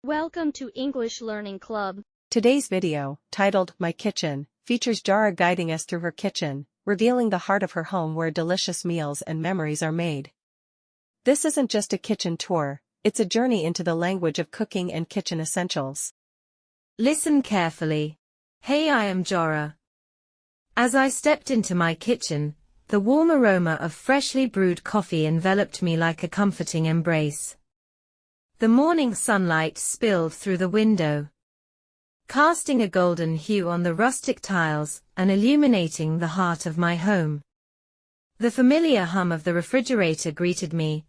Welcome to English Learning Club. Today's video, titled My Kitchen, features Jara guiding us through her kitchen, revealing the heart of her home where delicious meals and memories are made. This isn't just a kitchen tour, it's a journey into the language of cooking and kitchen essentials. Listen carefully. Hey, I am Jara. As I stepped into my kitchen, the warm aroma of freshly brewed coffee enveloped me like a comforting embrace. The morning sunlight spilled through the window, casting a golden hue on the rustic tiles and illuminating the heart of my home. The familiar hum of the refrigerator greeted me,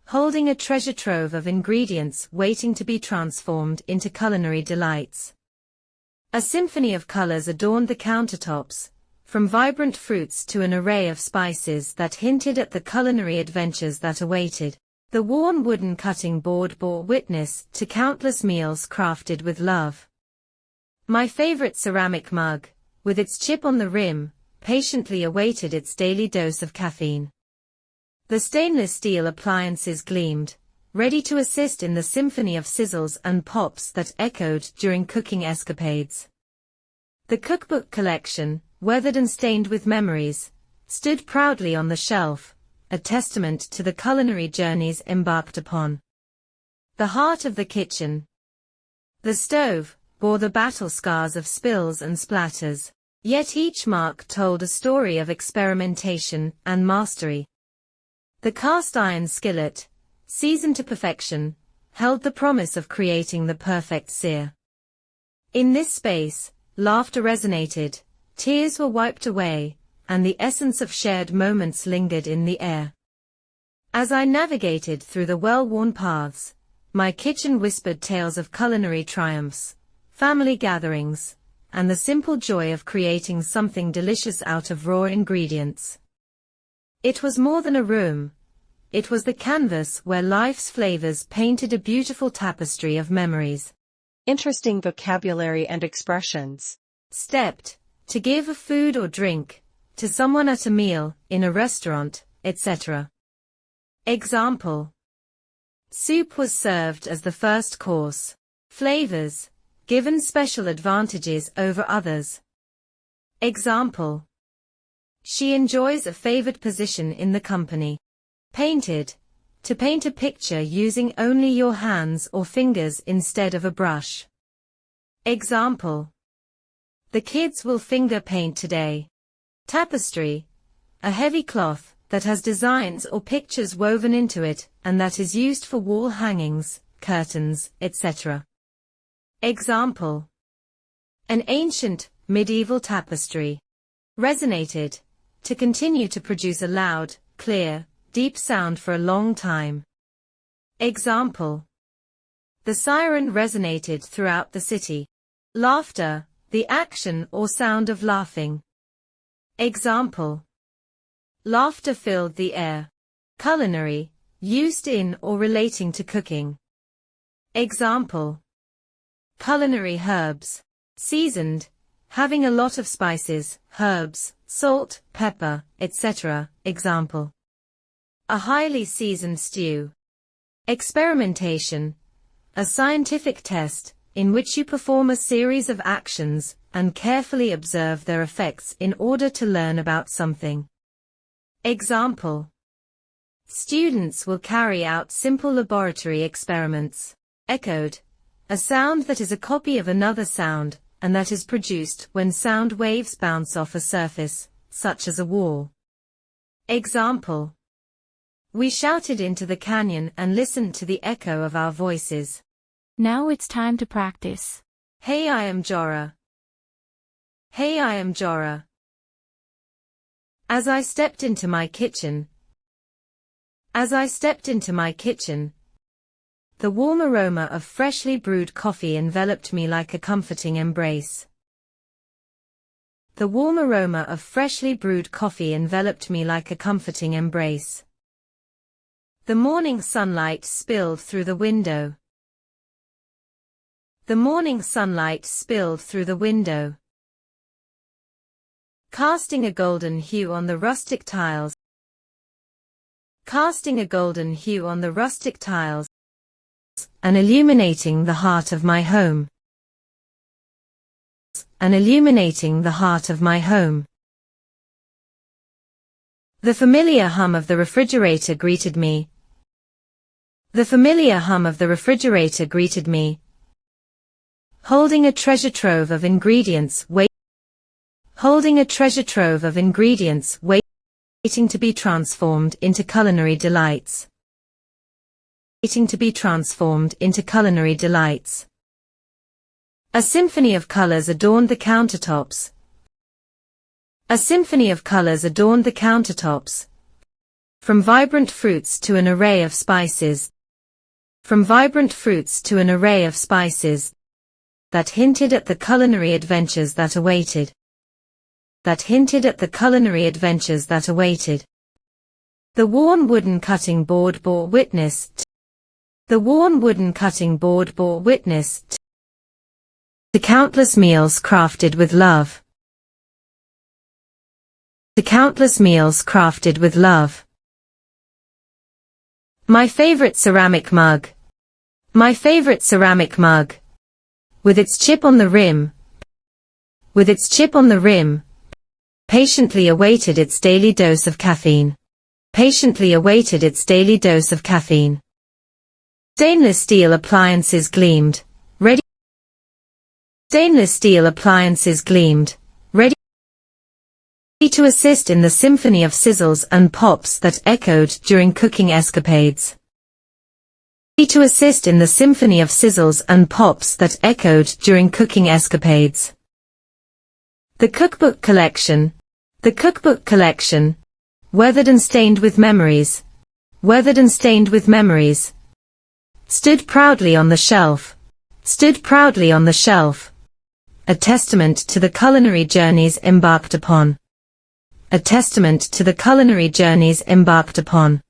holding a treasure trove of ingredients waiting to be transformed into culinary delights. A symphony of colors adorned the countertops, from vibrant fruits to an array of spices that hinted at the culinary adventures that awaited. The worn wooden cutting board bore witness to countless meals crafted with love. My favorite ceramic mug, with its chip on the rim, patiently awaited its daily dose of caffeine. The stainless steel appliances gleamed, ready to assist in the symphony of sizzles and pops that echoed during cooking escapades. The cookbook collection, weathered and stained with memories, stood proudly on the shelf, a testament to the culinary journeys embarked upon. The heart of the kitchen. The stove bore the battle scars of spills and splatters, yet each mark told a story of experimentation and mastery. The cast iron skillet, seasoned to perfection, held the promise of creating the perfect sear. In this space, laughter resonated, tears were wiped away, and the essence of shared moments lingered in the air. As I navigated through the well-worn paths, my kitchen whispered tales of culinary triumphs, family gatherings, and the simple joy of creating something delicious out of raw ingredients. It was more than a room. It was the canvas where life's flavors painted a beautiful tapestry of memories. Interesting vocabulary and expressions. Stepped, to give a food or drink, to someone at a meal, in a restaurant, etc. Example. Soup was served as the first course. Flavors, given special advantages over others. Example. She enjoys a favored position in the company. Painted, to paint a picture using only your hands or fingers instead of a brush. Example. The kids will finger paint today. Tapestry, a heavy cloth that has designs or pictures woven into it and that is used for wall hangings, curtains, etc. Example. An ancient, medieval tapestry. Resonated, to continue to produce a loud, clear, deep sound for a long time. Example. The siren resonated throughout the city. Laughter, the action or sound of laughing. Example. Laughter filled the air. Culinary, used in or relating to cooking. Example. Culinary herbs. Seasoned, having a lot of spices, herbs, salt, pepper, etc. Example. A highly seasoned stew. Experimentation, a scientific test in which you perform a series of actions and carefully observe their effects in order to learn about something. Example. Students will carry out simple laboratory experiments. Echoed, a sound that is a copy of another sound and that is produced when sound waves bounce off a surface, such as a wall. Example. We shouted into the canyon and listened to the echo of our voices. Now it's time to practice. Hey, I am Jara. Hey, I am Jara. As I stepped into my kitchen. As I stepped into my kitchen, the warm aroma of freshly brewed coffee enveloped me like a comforting embrace. The warm aroma of freshly brewed coffee enveloped me like a comforting embrace. The morning sunlight spilled through the window. The morning sunlight spilled through the window, casting a golden hue on the rustic tiles. Casting a golden hue on the rustic tiles. and illuminating the heart of my home. And illuminating the heart of my home. The familiar hum of the refrigerator greeted me. The familiar hum of the refrigerator greeted me. Holding a treasure trove of ingredients holding a treasure trove of ingredients waiting to be transformed into culinary delights. Waiting to be transformed into culinary delights. A symphony of colors adorned the countertops. A symphony of colors adorned the countertops. From vibrant fruits to an array of spices. From vibrant fruits to an array of spices that hinted at the culinary adventures that awaited. That hinted at the culinary adventures that awaited. The worn wooden cutting board bore witness. The worn wooden cutting board bore witness to countless meals crafted with love. To countless meals crafted with love. My favorite ceramic mug. My favorite ceramic mug. With its chip on the rim. With its chip on the rim. Patiently awaited its daily dose of caffeine. Patiently awaited its daily dose of caffeine. Stainless steel appliances gleamed. Ready. Stainless steel appliances gleamed. Ready to assist in the symphony of sizzles and pops that echoed during cooking escapades. To assist in the symphony of sizzles and pops that echoed during cooking escapades. The cookbook collection. The cookbook collection. Weathered and stained with memories. Weathered and stained with memories. Stood proudly on the shelf. Stood proudly on the shelf. A testament to the culinary journeys embarked upon. A testament to the culinary journeys embarked upon.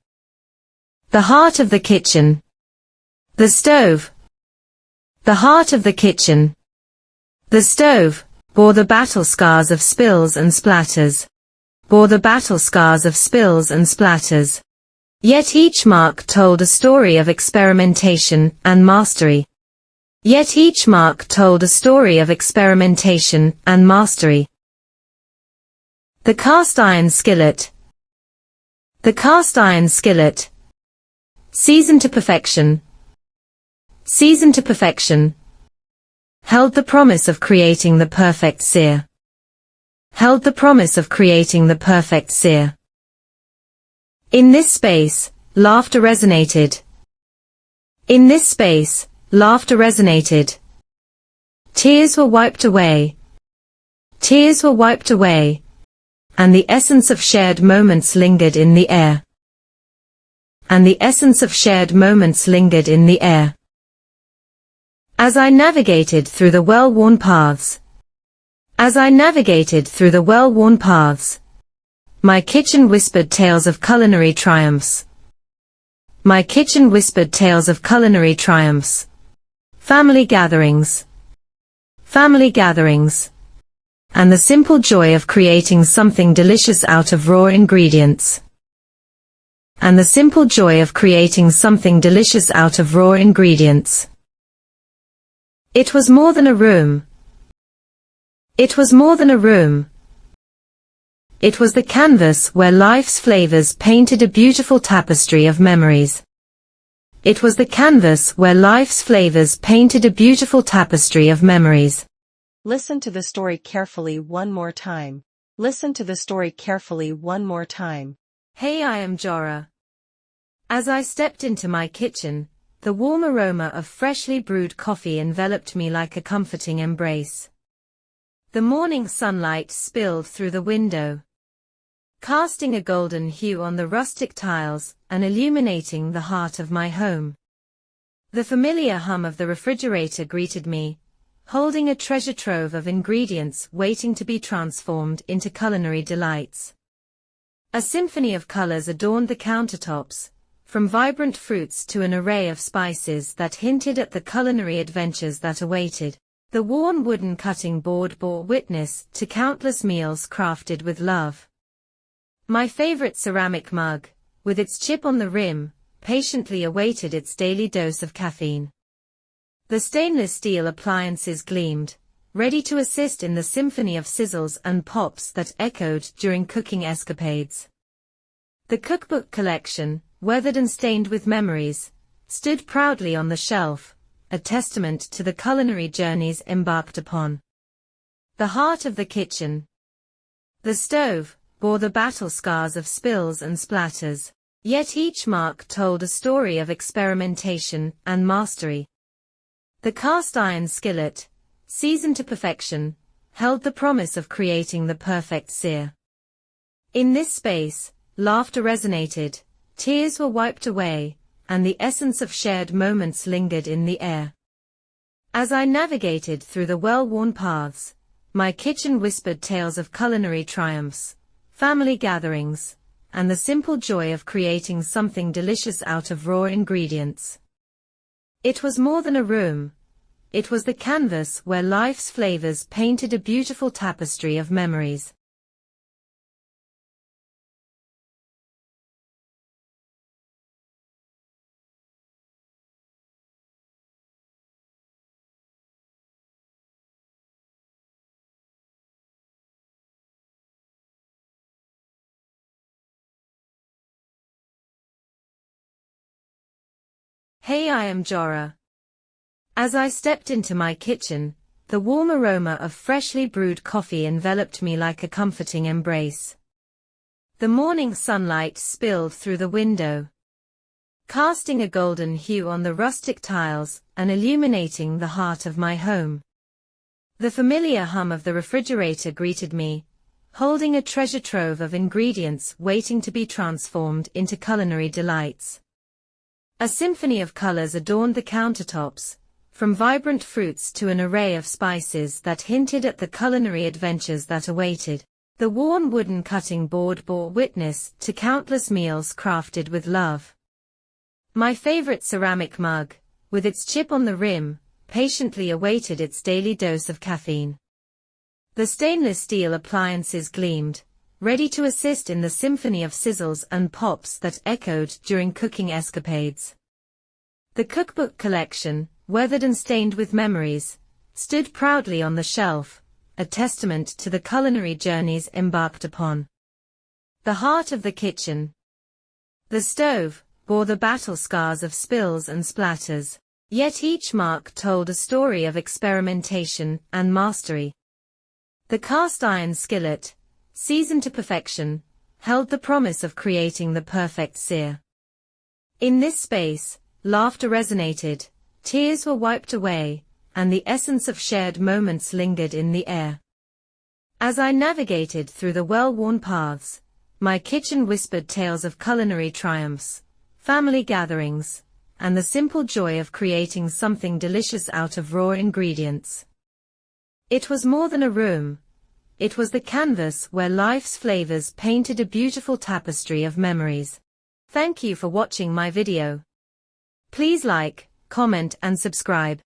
The heart of the kitchen. The stove. The heart of the kitchen. The stove bore the battle scars of spills and splatters. Bore the battle scars of spills and splatters. Yet each mark told a story of experimentation and mastery. Yet each mark told a story of experimentation and mastery. The cast iron skillet. The cast iron skillet. Seasoned to perfection. Seasoned to perfection. Held the promise of creating the perfect sear. Held the promise of creating the perfect sear. In this space, laughter resonated. In this space, laughter resonated. Tears were wiped away. Tears were wiped away. And the essence of shared moments lingered in the air. And the essence of shared moments lingered in the air. As I navigated through the well-worn paths. As I navigated through the well-worn paths. My kitchen whispered tales of culinary triumphs. My kitchen whispered tales of culinary triumphs. Family gatherings. Family gatherings. And the simple joy of creating something delicious out of raw ingredients. And the simple joy of creating something delicious out of raw ingredients. It was more than a room. It was more than a room. It was the canvas where life's flavors painted a beautiful tapestry of memories. It was the canvas where life's flavors painted a beautiful tapestry of memories. Listen to the story carefully one more time. Listen to the story carefully one more time. Hey, I am Jara. As I stepped into my kitchen, the warm aroma of freshly brewed coffee enveloped me like a comforting embrace. The morning sunlight spilled through the window, casting a golden hue on the rustic tiles and illuminating the heart of my home. The familiar hum of the refrigerator greeted me, holding a treasure trove of ingredients waiting to be transformed into culinary delights. A symphony of colors adorned the countertops, from vibrant fruits to an array of spices that hinted at the culinary adventures that awaited. The worn wooden cutting board bore witness to countless meals crafted with love. My favorite ceramic mug, with its chip on the rim, patiently awaited its daily dose of caffeine. The stainless steel appliances gleamed, ready to assist in the symphony of sizzles and pops that echoed during cooking escapades. The cookbook collection, weathered and stained with memories, stood proudly on the shelf, a testament to the culinary journeys embarked upon. The heart of the kitchen. The stove bore the battle scars of spills and splatters, yet each mark told a story of experimentation and mastery. The cast iron skillet, seasoned to perfection, held the promise of creating the perfect sear. In this space, laughter resonated, tears were wiped away, and the essence of shared moments lingered in the air. As I navigated through the well-worn paths, my kitchen whispered tales of culinary triumphs, family gatherings, and the simple joy of creating something delicious out of raw ingredients. It was more than a room. It was the canvas where life's flavors painted a beautiful tapestry of memories. Hey, I am Jara. As I stepped into my kitchen, the warm aroma of freshly brewed coffee enveloped me like a comforting embrace. The morning sunlight spilled through the window, casting a golden hue on the rustic tiles and illuminating the heart of my home. The familiar hum of the refrigerator greeted me, holding a treasure trove of ingredients waiting to be transformed into culinary delights. A symphony of colors adorned the countertops, from vibrant fruits to an array of spices that hinted at the culinary adventures that awaited. The worn wooden cutting board bore witness to countless meals crafted with love. My favorite ceramic mug, with its chip on the rim, patiently awaited its daily dose of caffeine. The stainless steel appliances gleamed, ready to assist in the symphony of sizzles and pops that echoed during cooking escapades. The cookbook collection, weathered and stained with memories, stood proudly on the shelf, a testament to the culinary journeys embarked upon. The heart of the kitchen. The stove bore the battle scars of spills and splatters, yet each mark told a story of experimentation and mastery. The cast iron skillet, seasoned to perfection, held the promise of creating the perfect sear. In this space, laughter resonated, tears were wiped away, and the essence of shared moments lingered in the air. As I navigated through the well-worn paths, my kitchen whispered tales of culinary triumphs, family gatherings, and the simple joy of creating something delicious out of raw ingredients. It was more than a room. It was the canvas where life's flavors painted a beautiful tapestry of memories. Thank you for watching my video. Please like, comment and subscribe.